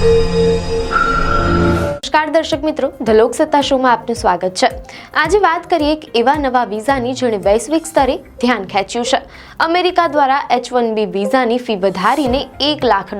નમસ્કાર દર્શક મિત્રો, ધ લોકસત્તા શોમાં આપનું સ્વાગત છે। આજે વાત કરીએ એક એવા નવા વિઝાની જેણે વૈશ્વિક સ્તરે ધ્યાન ખેંચ્યું છે। અમેરિકા દ્વારા H-1B વિઝાની ફી વધારીને $1 લાખ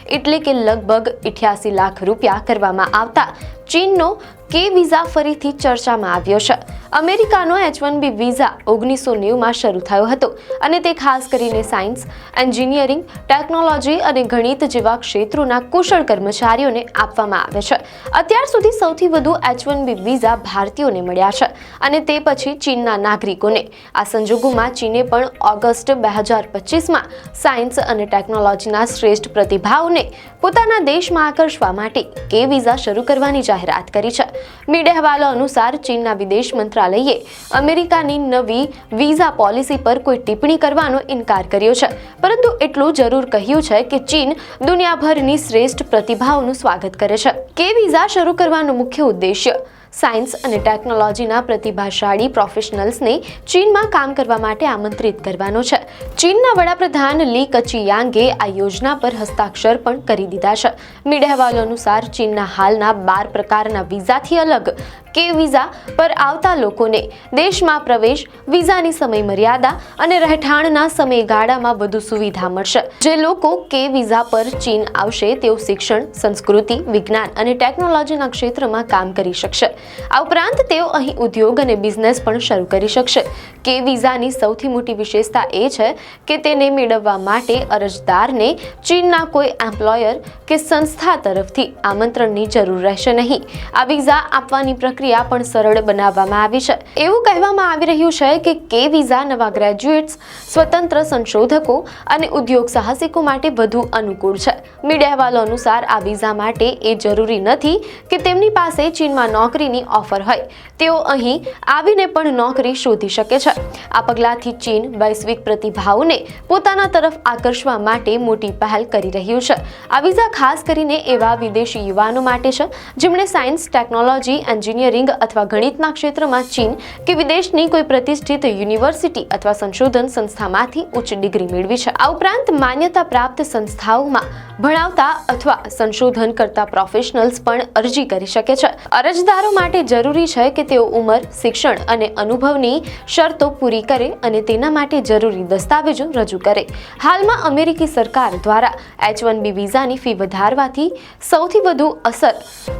એટલે કે લગભગ 88 લાખ રૂપિયા કરવામાં આવતા ચીનનો કે વિઝા ફરીથી ચર્ચામાં આવ્યો છે। અમેરિકાનો H-1B વિઝા 1990માં શરૂ થયો હતો અને તે ખાસ કરીને સાયન્સ, એન્જિનિયરિંગ, ટેકનોલોજી અને ગણિત જેવા ક્ષેત્રોના કુશળ કર્મચારીઓને આપવામાં આવે છે। અત્યાર સુધી સૌથી વધુ H-1B વિઝા ભારતીયોને મળ્યા છે અને તે પછી ચીનના નાગરિકોને। આ સંજોગોમાં ચીને પણ ઓગસ્ટ 2025માં સાયન્સ અને ટેકનોલોજીના શ્રેષ્ઠ પ્રતિભાઓને પોતાના દેશમાં આકર્ષવા માટે કે વિઝા શરૂ કરવાની જાહેરાત કરી છે। મીડિયા હવાલા અનુસાર ચીનના વિદેશ મંત્રાલયે અમેરિકાની નવી વિઝા પોલિસી પર કોઈ ટિપ્પણી કરવાનો ઇનકાર કર્યો છે, પરંતુ એટલું જરૂર કહ્યું છે કે ચીન દુનિયાભરની શ્રેષ્ઠ પ્રતિભાઓનું સ્વાગત કરે છે। કે વિઝા શરૂ કરવાનો મુખ્ય ઉદ્દેશ્ય સાયન્સ અને ટેકનોલોજીના પ્રતિભાશાળી પ્રોફેશનલ્સને ચીનમાં કામ કરવા માટે આમંત્રિત કરવાનો છે। ચીનના વડાપ્રધાન લી કચિયાંગે આ યોજના પર હસ્તાક્ષર પણ કરી દીધા છે। મીડિયા હવાલા અનુસાર ચીનના હાલના 12 પ્રકારના વિઝાથી અલગ કે વિઝા પર આવતા લોકોને દેશમાં પ્રવેશ, વિઝાની સમય મર્યાદા અને રહેઠાણના સમયગાળામાં વધુ સુવિધા મળશે। જે લોકો કે વિઝા પર ચીન આવશે તેઓ શિક્ષણ, સંસ્કૃતિ, વિજ્ઞાન અને ટેકનોલોજીના ક્ષેત્રમાં કામ કરી શકશે। આ ઉપરાંત તેઓ અહીં ઉદ્યોગ અને બિઝનેસ પણ શરૂ કરી શકશે। કે વિઝાની સૌથી મોટી વિશેષતા એ છે કે તેને મેળવવા માટે અરજદારને ચીનના કોઈ એમ્પ્લોયર કે સંસ્થા તરફથી આમંત્રણની જરૂર રહેશે નહીં। આ વિઝા આપવાની પ્રક્રિયા પણ સરળ બનાવવામાં આવી છે। એવું કહેવામાં આવી રહ્યું છે કે કે વિઝા નવા ગ્રેજ્યુએટ્સ, સ્વતંત્ર સંશોધકો અને ઉદ્યોગ સાહસિકો માટે વધુ અનુકૂળ છે। મીડિયા હવાલા અનુસાર આ વિઝા માટે એ જરૂરી નથી કે તેમની પાસે ચીનમાં નોકરીની ઓફર હોય, તેઓ અહીં આવીને પણ નોકરી શોધી શકે છે। આ પગલાંથી ચીન વૈશ્વિક પ્રતિભાઓને પોતાના તરફ આકર્ષવા માટે મોટી પહેલ કરી રહ્યું છે। આ વિઝા ખાસ કરીને એવા વિદેશી યુવાનો માટે છે જેમણે સાયન્સ, ટેકનોલોજી, એન્જિનિયરિંગ અથવા ગણિતના ક્ષેત્રમાં ચીન કે વિદેશની કોઈ પ્રતિષ્ઠિત યુનિવર્સિટી અથવા સંશોધન સંસ્થામાંથી ઉચ્ચ ડિગ્રી મેળવી છે। આ ઉપરાંત માન્યતા પ્રાપ્ત સંસ્થાઓમાં ભણાવતા અથવા સંશોધન કરતા પ્રોફેશનલ્સ પણ અરજી કરી શકે છે। અરજદારો માટે જરૂરી છે કે તેઓ ઉંમર, શિક્ષણ અને અનુભવની શરતો પૂરી કરે અને તેના માટે જરૂરી દસ્તાવેજો રજૂ કરે। હાલમાં અમેરિકી સરકાર દ્વારા H-1B વિઝાની ફી વધારવાથી સૌથી વધુ અસર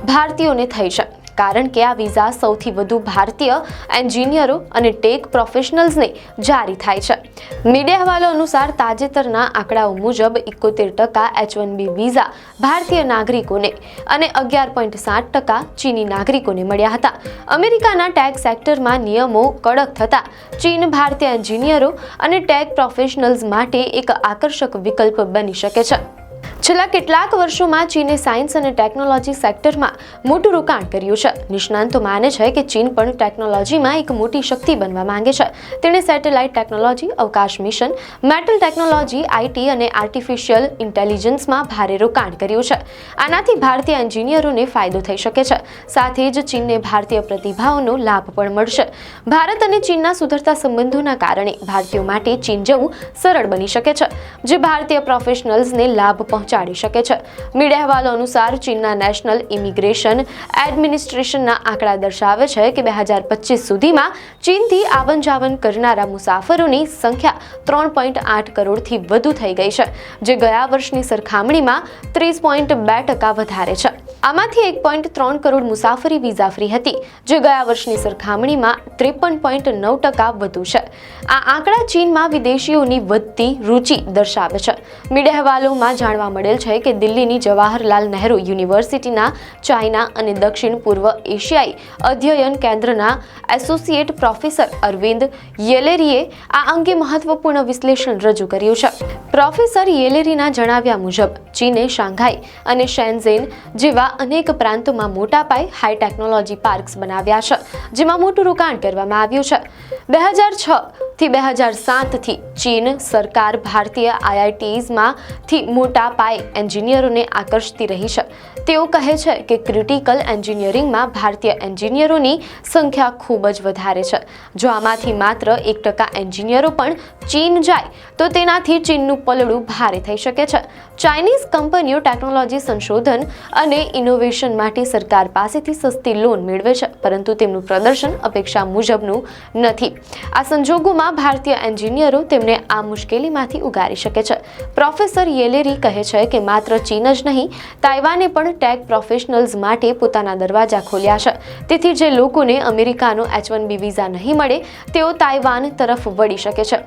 ભારતીયોને થઈ છે, કારણ કે આ વિઝા સૌથી વધુ ભારતીય એન્જિનિયરો અને ટેક પ્રોફેશનલ્સને જારી થાય છે। મીડિયા હવાલા અનુસાર તાજેતરના આંકડાઓ મુજબ 71% H-1B વિઝા ભારતીય નાગરિકોને અને 11.7% ચીની નાગરિકોને મળ્યા હતા। અમેરિકાના ટેક સેક્ટરમાં નિયમો કડક થતા ચીન ભારતીય એન્જિનિયરો અને ટેક પ્રોફેશનલ્સ માટે એક આકર્ષક વિકલ્પ બની શકે છે। છેલ્લા કેટલાક વર્ષોમાં ચીને સાયન્સ અને ટેકનોલોજી સેક્ટરમાં મોટું રોકાણ કર્યું છે। નિષ્ણાંતો માને છે કે ચીન પણ ટેકનોલોજીમાં એક મોટી શક્તિ બનવા માંગે છે। તેણે સેટેલાઇટ ટેકનોલોજી, અવકાશ મિશન, મેટલ ટેકનોલોજી, આઈટી અને આર્ટિફિશિયલ ઇન્ટેલિજન્સમાં ભારે રોકાણ કર્યું છે। આનાથી ભારતીય એન્જિનિયરોને ફાયદો થઈ શકે છે, સાથે જ ચીનને ભારતીય પ્રતિભાઓનો લાભ પણ મળશે। ભારત અને ચીનના સુધરતા સંબંધોના કારણે ભારતીયો માટે ચીન જવું સરળ બની શકે છે, જે ભારતીય પ્રોફેશનલ્સને લાભ પહોંચાડી શકે છે। મીડિયા હવાલા અનુસાર ચીનના નેશનલ ઇમિગ્રેશન એડમિનિસ્ટ્રેશનના આંકડા દર્શાવે છે કે 2025 સુધીમાં ચીનથી આવન જાવન કરનારા મુસાફરોની સંખ્યા 3.8 કરોડથી વધુ થઈ ગઈ છે, જે ગયા વર્ષની સરખામણીમાં 30.2% વધારે છે। આમાંથી 1.3 કરોડ મુસાફરી વિઝા ફ્રી હતી, જે ગયા વર્ષની સરખામણીમાં 53.9% વધુ છે। આ આંકડા ચીનમાં વિદેશીઓની વધતી રુચિ દર્શાવે છે। મીડિયા હવાલોમાં જાણવા મળેલ છે કે દિલ્હીની જવાહરલાલ નહેરુ યુનિવર્સિટીના ચાઇના અને દક્ષિણ પૂર્વ એશિયાઈ અધ્યયન કેન્દ્રના એસોસિએટ પ્રોફેસર અરવિંદ યેલેરીએ આ અંગે મહત્વપૂર્ણ વિશ્લેષણ રજૂ કર્યું છે। પ્રોફેસર યેલેરીના જણાવ્યા મુજબ ચીને શાંઘાઈ અને શેન્ઝેન જેવા અનેક પ્રાંતોમાં મોટા પાયે હાઈ ટેકનોલોજી પાર્ક્સ બનાવ્યા છે, જેમાં મોટું રોકાણ કરવામાં આવ્યું છે. 2006 થી 2007 ચીન સરકાર ભારતીય આઈઆઈટીઝમાંથી મોટા પાયે એન્જિનિયરોને આકર્ષતી રહી છે. તેઓ કહે છે કે ક્રિટિકલ એન્જિનિયરિંગમાં ભારતીય એન્જિનિયરોની સંખ્યા ખૂબ જ વધારે છે. જો આમાંથી માત્ર 1% એન્જિનિયરો પણ ચીન જાય તો તેનાથી ચીનનું પલડું ભારે થઈ શકે છે. ચાઇનીઝ કંપનીઓ ટેકનોલોજી સંશોધન અને ઇનોવેશન માટે સરકાર પાસેથી સસ્તી લોન મેળવે છે, પરંતુ તેમનું પ્રદર્શન અપેક્ષા મુજબનું નથી. આ સંજોગોમાં ભારતીય એન્જિનિયરો તેમને આ મુશ્કેલીમાંથી ઉગારી શકે છે. પ્રોફેસર યેલેરી કહે છે કે માત્ર ચીન જ નહીં, તાઇવાને પણ ટેક પ્રોફેશનલ્સ માટે પોતાના દરવાજા ખોલ્યા છે. તેથી જે લોકોને અમેરિકાનો H-1B વિઝા નહીં મળે તેઓ તાઇવાન તરફ વળી શકે છે.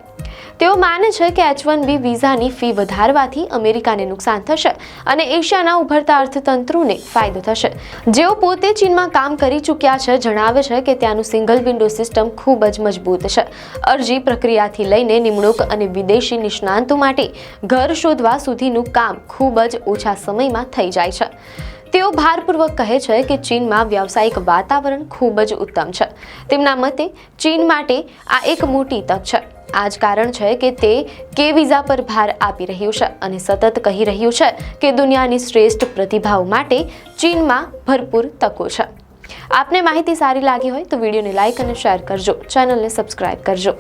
તેઓ માને છે કે H-1B વિઝાની ફી વધારવાથી અમેરિકાને નુકસાન થશે અને એશિયાના ઉભરતા અર્થતંત્રોને ફાયદો થશે. જેઓ પોતે ચીનમાં કામ કરી ચૂક્યા છે જણાવે છે કે ત્યાંનું સિંગલ વિન્ડો સિસ્ટમ ખૂબ જ મજબૂત છે. અરજી પ્રક્રિયાથી લઈને નિમણૂક અને વિદેશી નિષ્ણાંતો માટે ઘર શોધવા સુધીનું કામ ખૂબ જ ઓછા સમયમાં થઈ જાય છે. તેઓ ભારપૂર્વક કહે છે કે ચીનમાં વ્યાવસાયિક વાતાવરણ ખૂબ જ ઉત્તમ છે. તેમના મતે ચીન માટે આ એક મોટી તક છે. આ જ કારણ છે કે તે કે વિઝા પર ભાર આપી રહ્યું છે અને સતત કહી રહ્યું છે કે દુનિયાની શ્રેષ્ઠ પ્રતિભાઓ માટે ચીનમાં ભરપૂર તકો છે. આપને માહિતી સારી લાગી હોય તો વિડીયોને લાઇક અને શેર કરજો, ચેનલને સબસ્ક્રાઇબ કરજો.